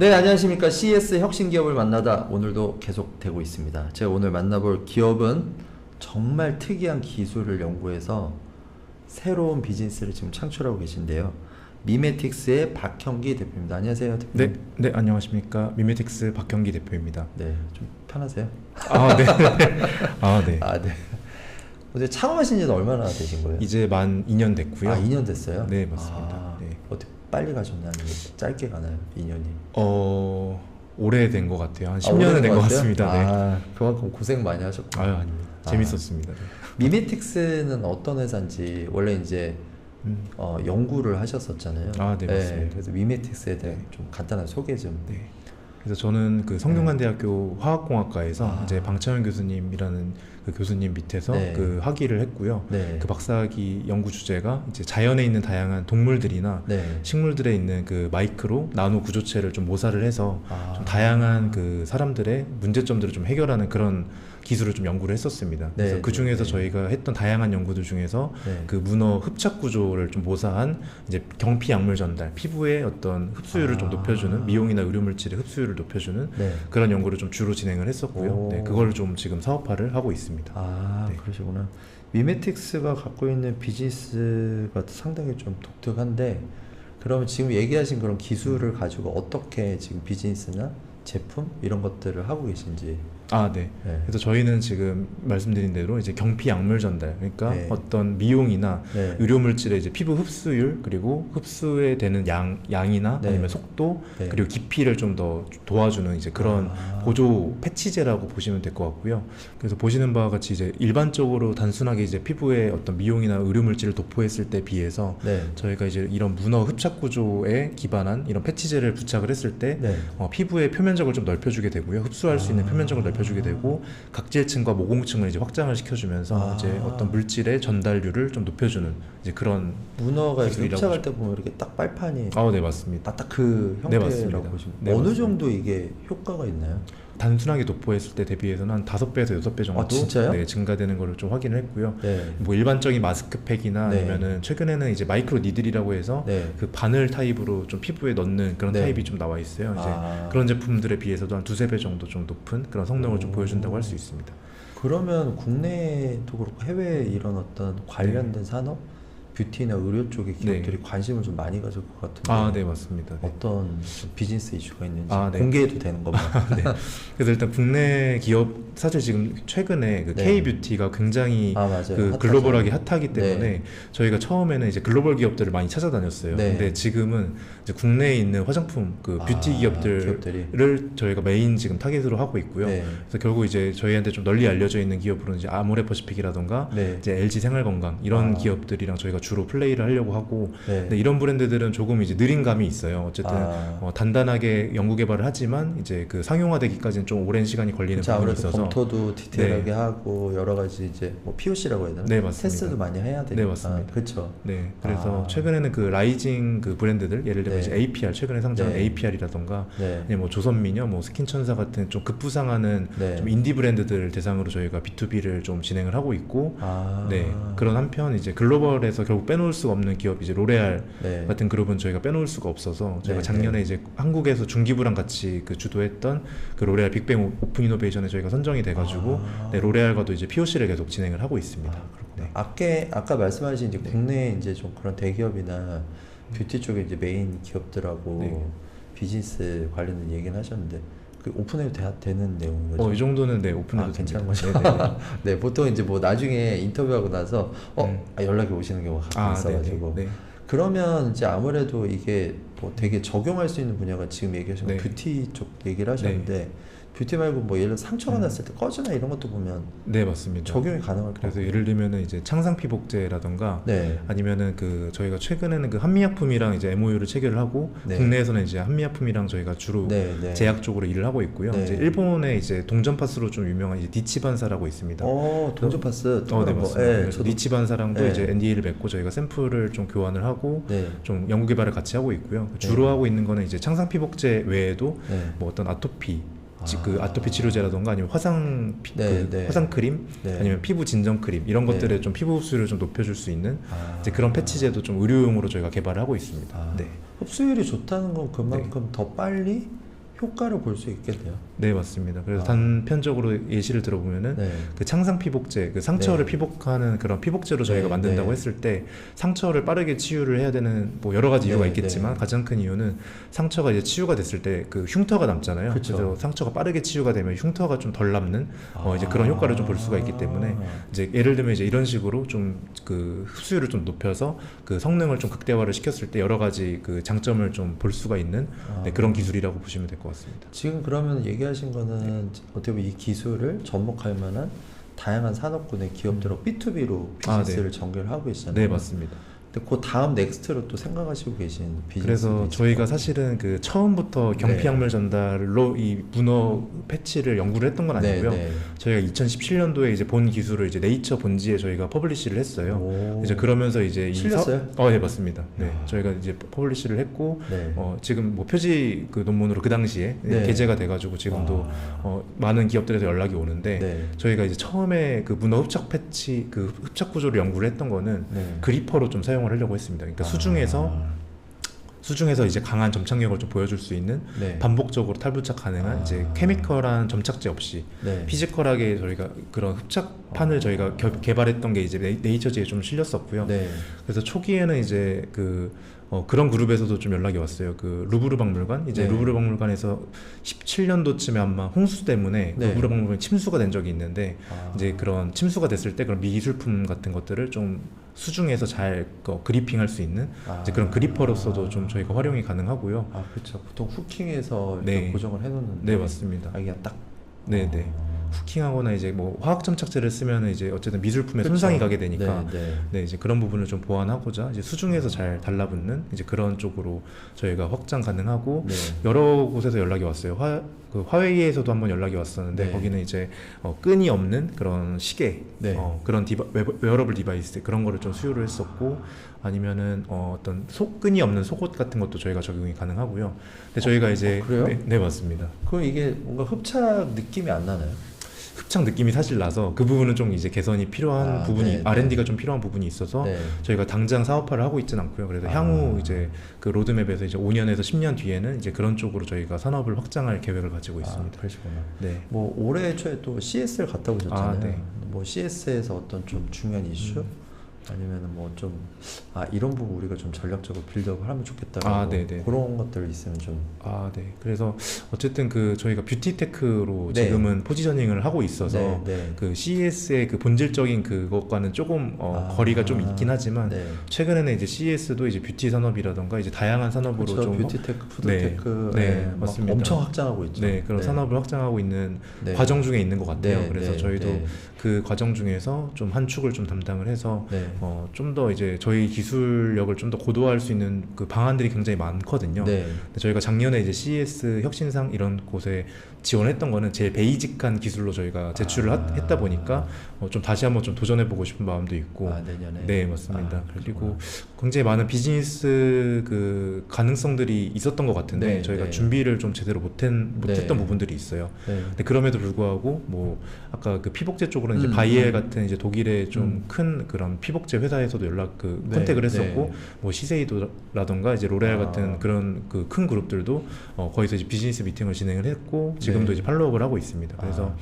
네, 안녕하십니까. CS 혁신기업을 만나다 오늘도 계속되고 있습니다. 제가 오늘 만나볼 기업은 정말 특이한 기술을 연구해서 새로운 비즈니스를 지금 창출하고 계신데요. 미메틱스의 박형기 대표입니다. 안녕하세요, 대표님. 네, 안녕하십니까. 미메틱스 박형기 대표입니다. 네, 좀 편하세요? 네. 네. 네. 어제 창업하신 지는 얼마나 되신 거예요? 이제 만 2년 됐고요. 2년 됐어요? 네, 맞습니다. 네. 어떻게 빨리 가셨나요? 아니면 짧게 가나요? 2년이? 오래된 것 같아요. 한 10년은 된 것 같습니다. 네. 그만큼 고생 많이 하셨고. 아닙니다. 재밌었습니다. 네. 미메틱스는 어떤 회사인지 원래 이제 연구를 하셨었잖아요. 네, 맞습니다. 그래서 미메틱스에 대해 좀 간단한 소개 좀. 네. 그래서 저는 그 성균관대학교 화학공학과에서 이제 방창현 교수님이라는 그 교수님 밑에서 그 학위를 했고요. 그 박사학위 연구 주제가 이제 자연에 있는 다양한 동물들이나 식물들에 있는 그 마이크로 나노 구조체를 좀 모사를 해서 좀 다양한 그 사람들의 문제점들을 좀 해결하는 그런 기술을 좀 연구를 했었습니다. 그래서 그 중에서 저희가 했던 다양한 연구들 중에서 그 문어 흡착 구조를 좀 모사한 이제 경피 약물 전달, 피부의 어떤 흡수율을 좀 높여주는 미용이나 의료 물질의 흡수율을 높여주는 그런 연구를 좀 주로 진행을 했었고요. 그걸 좀 지금 사업화를 하고 있습니다. 그러시구나. 미메틱스가 갖고 있는 비즈니스가 상당히 좀 독특한데, 그러면 지금 얘기하신 그런 기술을 가지고 어떻게 지금 비즈니스나 제품 이런 것들을 하고 계신지. 네. 그래서 저희는 지금 말씀드린 대로 이제 경피 약물 전달, 그러니까 어떤 미용이나 의료 물질의 이제 피부 흡수율, 그리고 흡수에 되는 양이나 아니면 속도, 그리고 깊이를 좀 더 도와주는 이제 그런 보조 패치제라고 보시면 될 것 같고요. 그래서 보시는 바와 같이 이제 일반적으로 단순하게 이제 피부에 어떤 미용이나 의료 물질을 도포했을 때 비해서 저희가 이제 이런 문어 흡착 구조에 기반한 이런 패치제를 부착을 했을 때 피부의 표면적을 좀 넓혀주게 되고요. 흡수할 수 있는 표면적을 넓혀주게 되고 각질층과 모공층을 이제 확장을 시켜주면서 이제 어떤 물질의 전달률을 좀 높여주는 이제 그런 문어가 흡착할 때 보면 이렇게 딱 빨판이 네, 맞습니다. 딱 그 형태라고 보시면 어느 맞습니다. 정도 이게 효과가 있나요? 단순하게 도포했을 때 대비해서는 한 5배에서 6배 정도 진짜요? 증가되는 걸로 좀 확인을 했고요. 뭐 일반적인 마스크팩이나 아니면은 최근에는 이제 마이크로 니들이라고 해서 그 바늘 타입으로 좀 피부에 넣는 그런 타입이 좀 나와 있어요. 이제 그런 제품들에 비해서도 한 2~3배 정도 좀 높은 그런 성능을 좀 보여준다고 할 수 있습니다. 그러면 국내도 그렇고 해외에 이런 어떤 관련된 산업? 뷰티나 의료 쪽의 기업들이 관심을 좀 많이 가질 것 같은데. 네, 맞습니다. 어떤 비즈니스 이슈가 있는지 공개해도 되는 건가요? 그래서 일단 국내 기업 사실 지금 최근에 그 K-뷰티가 굉장히 그 글로벌하게 핫하기 때문에 저희가 처음에는 이제 글로벌 기업들을 많이 찾아다녔어요. 근데 지금은 이제 국내에 있는 화장품 그 뷰티 기업들을 저희가 메인 지금 타겟으로 하고 있고요. 그래서 결국 이제 저희한테 좀 널리 알려져 있는 기업으로는 이제 아모레퍼시픽이라던가 이제 LG 생활건강 이런 기업들이랑 저희가 주로 플레이를 하려고 하고, 근데 이런 브랜드들은 조금 이제 느린 감이 있어요. 어쨌든 단단하게 연구 개발을 하지만 이제 그 상용화되기까지는 좀 오랜 시간이 걸리는 부분이 있어서 검토도 디테일하게 하고 여러 가지 이제 뭐 POC라고 해야 되나? 맞습니다. 테스트도 많이 해야 되니까. 맞습니다. 그렇죠. 그래서 최근에는 그 라이징 그 브랜드들, 예를 들면 이제 APR 최근에 상장한 APR이라던가 뭐 조선미녀, 뭐 스킨천사 같은 좀 급부상하는 좀 인디 브랜드들 대상으로 저희가 B2B를 좀 진행을 하고 있고, 그런 한편 이제 글로벌에서 결국 빼놓을 수가 없는 기업 이제 로레알 같은 그룹은 저희가 빼놓을 수가 없어서 저희가 작년에 이제 한국에서 중기부랑 같이 그 주도했던 그 로레알 빅뱅 오픈 이노베이션에 저희가 선정이 돼가지고 로레알과도 이제 POC를 계속 진행을 하고 있습니다. 아까 말씀하신 이제 국내 이제 좀 그런 대기업이나 뷰티 쪽에 이제 메인 기업들하고 비즈니스 관련된 얘기는 하셨는데. 그 오픈해도 되는 내용인 거죠? 이 정도는 오픈해도 괜찮은 거죠? 보통 이제 뭐 나중에 인터뷰하고 나서 연락이 오시는 경우가 가끔 있어가지고 그러면 이제 아무래도 이게 뭐 되게 적용할 수 있는 분야가 지금 얘기하신 뷰티 쪽 얘기를 하셨는데 뷰티 말고 뭐 예를 들어 상처가 났을 때 꺼즈나 이런 것도 보면 맞습니다. 적용이 가능할 것 그래서 예를 들면은 이제 창상 피복제라던가 아니면은 그 저희가 최근에는 그 한미약품이랑 이제 MOU를 체결을 하고 국내에서는 이제 한미약품이랑 저희가 주로 제약 쪽으로 일을 하고 있고요. 이제 일본에 이제 동전파스로 좀 유명한 이제 니치반사라고 있습니다. 동전파스. 네, 맞습니다. 니치반사랑도 이제 NDA를 맺고 저희가 샘플을 좀 교환을 하고 좀 연구 개발을 같이 하고 있고요. 주로 하고 있는 거는 이제 창상 피복제 외에도 뭐 어떤 아토피 그 아토피 치료제라던가 아니면 화상 크림 아니면 피부 진정 크림 이런 것들에 좀 피부 흡수율을 좀 높여줄 수 있는 이제 그런 패치제도 좀 의료용으로 저희가 개발을 하고 있습니다. 흡수율이 좋다는 건 그만큼 더 빨리 효과를 볼 수 있겠네요. 네, 맞습니다. 그래서 단편적으로 예시를 들어보면은 네. 그 창상 피복제, 그 상처를 네. 피복하는 그런 피복제로 저희가 네. 만든다고 네. 했을 때 상처를 빠르게 치유를 해야 되는 뭐 여러 가지 이유가 네. 있겠지만 네. 가장 큰 이유는 상처가 이제 치유가 됐을 때 그 흉터가 남잖아요. 그쵸. 그래서 상처가 빠르게 치유가 되면 흉터가 좀 덜 남는 이제 그런 효과를 좀 볼 수가 있기 때문에 이제 예를 들면 이제 이런 식으로 좀 그 흡수율을 좀 높여서 그 성능을 좀 극대화를 시켰을 때 여러 가지 그 장점을 좀 볼 수가 있는 네, 그런 기술이라고 보시면 될 것 같습니다. 지금 그러면 얘기하신 거는 어떻게 보면 이 기술을 접목할 만한 다양한 산업군의 기업들하고 B2B로 비즈니스를 전개를 하고 있잖아요. 네, 맞습니다. 근데 그 다음 넥스트로 또 생각하시고 계신 비즈니스. 그래서 저희가 사실은 그 처음부터 경피약물 전달로 이 문어 패치를 연구를 했던 건 아니고요. 네, 네. 저희가 2017년도에 이제 본 기술을 이제 네이처 본지에 저희가 퍼블리시를 했어요. 이제 그러면서 이제 실렸어요? 네, 맞습니다. 네, 저희가 이제 퍼블리시를 했고 네. 지금 뭐 표지 그 논문으로 그 당시에 네. 게재가 돼가지고 지금도 많은 기업들에서 연락이 오는데 네. 저희가 이제 처음에 그 문어 흡착 패치 그 흡착 구조를 연구를 했던 거는 네. 그리퍼로 좀 사용을 하려고 했습니다. 그러니까 수중에서 이제 강한 점착력을 좀 보여줄 수 있는 네. 반복적으로 탈부착 가능한 이제 케미컬한 점착제 없이 네. 피지컬하게 저희가 그런 흡착판을 저희가 개발했던 게 이제 네이처지에 좀 실렸었고요. 네. 그래서 초기에는 이제 그런 그룹에서도 좀 연락이 왔어요. 그 루브르 박물관 이제 네. 루브르 박물관에서 17년도쯤에 아마 홍수 때문에 네. 루브르 박물관이 침수가 된 적이 있는데 이제 그런 침수가 됐을 때 그런 미기술품 같은 것들을 좀 수중에서 잘 그리핑할 수 있는 이제 그런 그리퍼로서도 좀 저희가 활용이 가능하고요. 그렇죠. 보통 후킹해서 네. 고정을 해놓는데. 네, 맞습니다. 그냥 딱. 네네. 후킹하거나 이제 뭐 화학 점착제를 쓰면 이제 어쨌든 미술품에 그쵸. 손상이 가게 되니까 네. 네, 이제 그런 부분을 좀 보완하고자 이제 수중에서 잘 달라붙는 이제 그런 쪽으로 저희가 확장 가능하고 네. 여러 곳에서 연락이 왔어요. 화웨이에서도 한번 연락이 왔었는데 네. 거기는 이제 끈이 없는 그런 시계 네. 그런 웨어러블 디바이스 그런 거를 좀 수요를 했었고 아니면은 어떤 끈이 없는 속옷 같은 것도 저희가 적용이 가능하고요. 근데 저희가 이제 그래요? 네, 맞습니다. 그럼 이게 뭔가 흡착 느낌이 안 나나요? 흡착 느낌이 사실 나서 그 부분은 좀 이제 개선이 필요한 부분이 네, R&D가 좀 필요한 부분이 있어서 네. 저희가 당장 사업화를 하고 있지는 않고요. 그래서 향후 이제 그 로드맵에서 이제 5년에서 10년 뒤에는 이제 그런 쪽으로 저희가 산업을 확장할 계획을 가지고 있습니다. 그러시구나. 네. 뭐 올해 초에 또 CS를 갔다 오셨잖아요. 네. 뭐 CS에서 어떤 좀 중요한 이슈 아니면은 뭐 좀 이런 부분 우리가 좀 전략적으로 빌드업을 하면 좋겠다. 네네. 그런 것들 있으면 좀. 네. 그래서 어쨌든 그 저희가 뷰티테크로 네. 지금은 포지셔닝을 하고 있어서 네. 그 CES의 그 본질적인 그것과는 조금 거리가 좀 있긴 하지만 네. 최근에는 이제 CES도 이제 뷰티 산업이라던가 이제 다양한 산업으로 그렇죠. 좀 뷰티테크, 푸드테크 네, 맞습니다. 엄청 확장하고 있죠. 네, 그런 산업을 확장하고 있는 과정 중에 있는 것 같아요. 그래서 저희도 그 과정 중에서 좀 한 축을 좀 담당을 해서 좀 더 이제 저희 기술력을 좀 더 고도화할 수 있는 그 방안들이 굉장히 많거든요. 근데 저희가 작년에 이제 CES 혁신상 이런 곳에 지원했던 거는 제일 베이직한 기술로 저희가 제출을 했다 보니까 좀 다시 한번 좀 도전해보고 싶은 마음도 있고. 내년에. 네, 맞습니다. 그리고 굉장히 많은 비즈니스 그 가능성들이 있었던 것 같은데 저희가 준비를 좀 제대로 못했던 부분들이 있어요. 근데 그럼에도 불구하고 뭐 아까 그 피복제 쪽으로는 이제 바이엘 같은 이제 독일의 좀 큰 그런 피복제 회사에서도 컨택을 했었고 뭐 시세이도라던가 이제 로레알 같은 그런 그 큰 그룹들도 거기서 이제 비즈니스 미팅을 진행을 했고 지금도 이제 팔로우업을 하고 있습니다. 그래서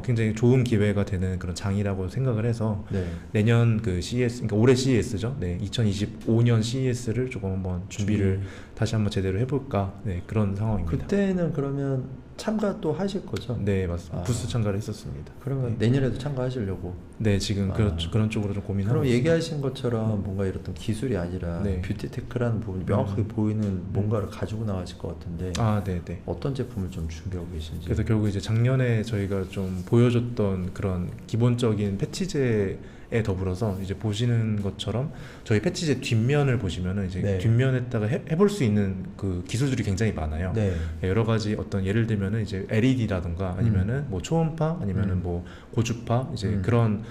굉장히 좋은 기회가 되는 그런 장이라고 생각을 해서 내년 그 CES, 그러니까 올해 CES죠. 네, 2025년 CES를 조금 한번 준비를 다시 한번 제대로 해볼까. 네, 그런 상황입니다. 그때는 그러면 참가 또 하실 거죠? 네, 맞습니다. 부스 참가를 했었습니다. 그러면 내년에도 참가하시려고? 네, 지금 그런 쪽으로 좀 고민하고 그럼 있습니다. 얘기하신 것처럼 뭔가 이런 기술이 아니라 뷰티테크라는 부분이 명확하게 보이는 뭔가를 가지고 나가실 것 같은데 네네. 어떤 제품을 좀 준비하고 계신지. 그래서 결국 이제 작년에 저희가 좀 보여줬던 그런 기본적인 패치제에 더불어서 이제 보시는 것처럼 저희 패치제 뒷면을 보시면은 이제 뒷면에다가 해볼 수 있는 그 기술들이 굉장히 많아요. 여러 가지 어떤 예를 들면은 이제 LED라든가 아니면은 뭐 초음파 아니면은 뭐 고주파 이제 그런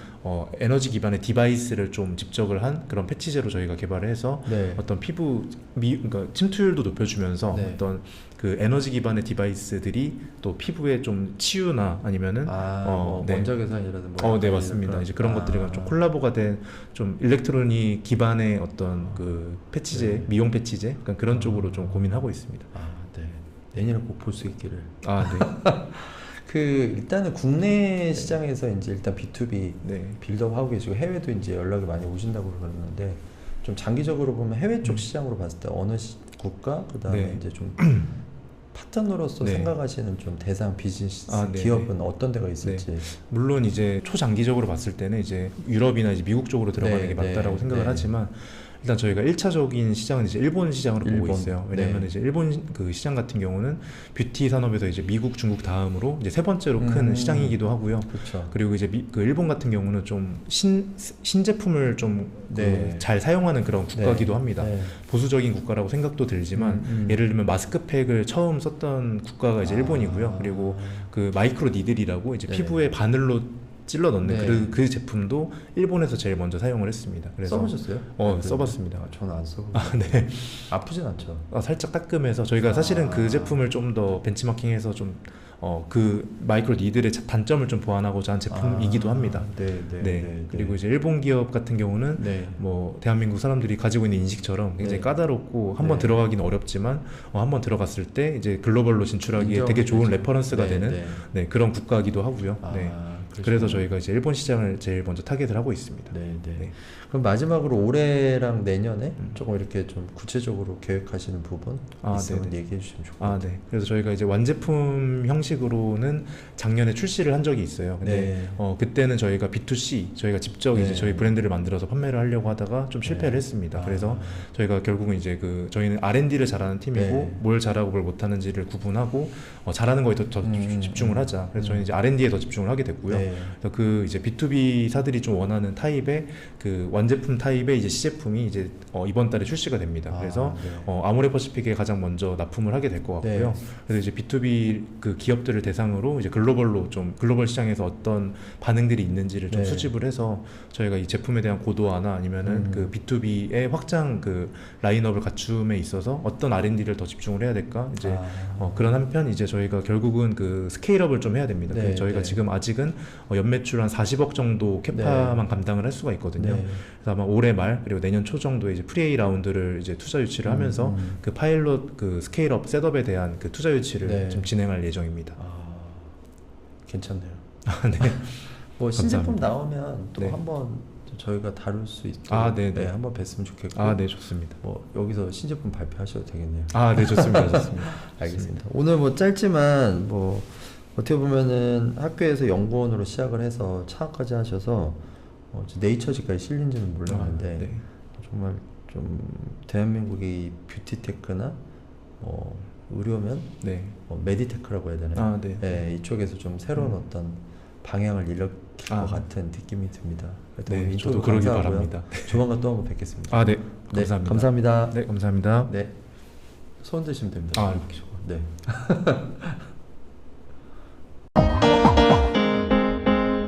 에너지 기반의 디바이스를 좀 집적을 한 그런 패치제로 저희가 개발을 해서 어떤 그러니까 침투율도 높여주면서 어떤 그 에너지 기반의 디바이스들이 또 피부에 좀 치유나 아니면은 원자 계산이라든가 네, 맞습니다. 이제 그런 것들이 좀 콜라보가 된 좀 일렉트로닉 기반의 어떤 그 패치제, 미용 패치제 그런 쪽으로 좀 고민하고 있습니다. 네. 내년에 꼭 볼 수 있기를. 아, 네. 그 일단은 국내 시장에서 이제 일단 B2B 빌드업 하고 계시고 해외도 이제 연락이 많이 오신다고 그러는데 좀 장기적으로 보면 해외 쪽 시장으로 봤을 때 어느 국가 그다음에 이제 좀 파트너로서 생각하시는 좀 대상 비즈니스 기업은 어떤 데가 있을지. 물론 이제 초장기적으로 봤을 때는 이제 유럽이나 이제 미국 쪽으로 들어가는 게 맞다라고 생각을 하지만 일단 저희가 1차적인 시장은 이제 일본 시장으로 보고 있어요. 왜냐하면 이제 일본 그 시장 같은 경우는 뷰티 산업에서 이제 미국, 중국 다음으로 이제 세 번째로 큰 시장이기도 하고요. 그쵸. 그리고 이제 그 일본 같은 경우는 좀 신제품을 좀 잘 사용하는 그런 국가기도 합니다. 보수적인 국가라고 생각도 들지만 예를 들면 마스크팩을 처음 썼던 국가가 이제 일본이고요. 그리고 그 마이크로 니들이라고 이제 피부에 바늘로 찔러 넣는 그 제품도 일본에서 제일 먼저 사용을 했습니다. 그래서 써보셨어요? 써봤습니다. 저는 안 써보고. 네. 아프진 않죠? 살짝 따끔해서 저희가 사실은 그 제품을 좀 더 벤치마킹해서 좀 그 마이크로 니들의 단점을 좀 보완하고자 한 제품이기도 합니다. 그리고 이제 일본 기업 같은 경우는 뭐 대한민국 사람들이 가지고 있는 인식처럼 굉장히 까다롭고 한번 들어가기는 어렵지만 한번 들어갔을 때 이제 글로벌로 진출하기에 되게 좋은 레퍼런스가 되는 그런 국가이기도 하고요. 그래서 저희가 이제 일본 시장을 제일 먼저 타겟을 하고 있습니다. 그럼 마지막으로 올해랑 내년에 조금 이렇게 좀 구체적으로 계획하시는 부분 있으면 얘기해 주시면 좋을 것 같아요. 그래서 저희가 이제 완제품 형식으로는 작년에 출시를 한 적이 있어요. 근데 그때는 저희가 B2C, 저희가 직접 이제 저희 브랜드를 만들어서 판매를 하려고 하다가 좀 실패를 했습니다. 그래서 저희가 결국은 이제 저희는 R&D를 잘하는 팀이고 뭘 잘하고 뭘 못하는지를 구분하고 잘하는 거에 더 집중을 하자. 그래서 저희는 이제 R&D에 더 집중을 하게 됐고요. 그래서 그 이제 B2B 사들이 좀 원하는 타입의 그 완제품 타입의 이제 시제품이 이제 이번 달에 출시가 됩니다. 그래서 아모레퍼시픽에 가장 먼저 납품을 하게 될 것 같고요. 그래서 이제 B2B 그 기업들을 대상으로 이제 글로벌 시장에서 어떤 반응들이 있는지를 좀 수집을 해서 저희가 이 제품에 대한 고도화나 아니면은 그 B2B의 확장 그 라인업을 갖춤에 있어서 어떤 R&D를 더 집중을 해야 될까 이제 그런 한편 이제 저희가 결국은 그 스케일업을 좀 해야 됩니다. 저희가 지금 아직은 연매출 한 40억 정도 캐파만 감당을 할 수가 있거든요. 그래서 아마 올해 말 그리고 내년 초 정도에 이제 프리-A 라운드를 이제 투자 유치를 하면서 그 파일럿 그 스케일업 셋업에 대한 그 투자 유치를 좀 진행할 예정입니다. 괜찮네요. 뭐 신제품 나오면 또 한번 저희가 다룰 수 있도록 한번 뵀으면 좋겠고. 좋습니다. 뭐 여기서 신제품 발표하셔도 되겠네요. 좋습니다. 알겠습니다. 오늘 뭐 짧지만 뭐 어떻게 보면은 학교에서 연구원으로 시작을 해서 창업까지 하셔서 네이처지까지 실린지는 몰랐는데 정말 좀 대한민국의 뷰티테크나 의료면 메디테크라고 해야 되나요? 이쪽에서 좀 새로운 어떤 방향을 일으킬 것 같은 느낌이 듭니다. 저도 그러길 바랍니다. 조만간 또 한번 뵙겠습니다. 감사합니다. 감사합니다. 감사합니다. 손 드시면 됩니다.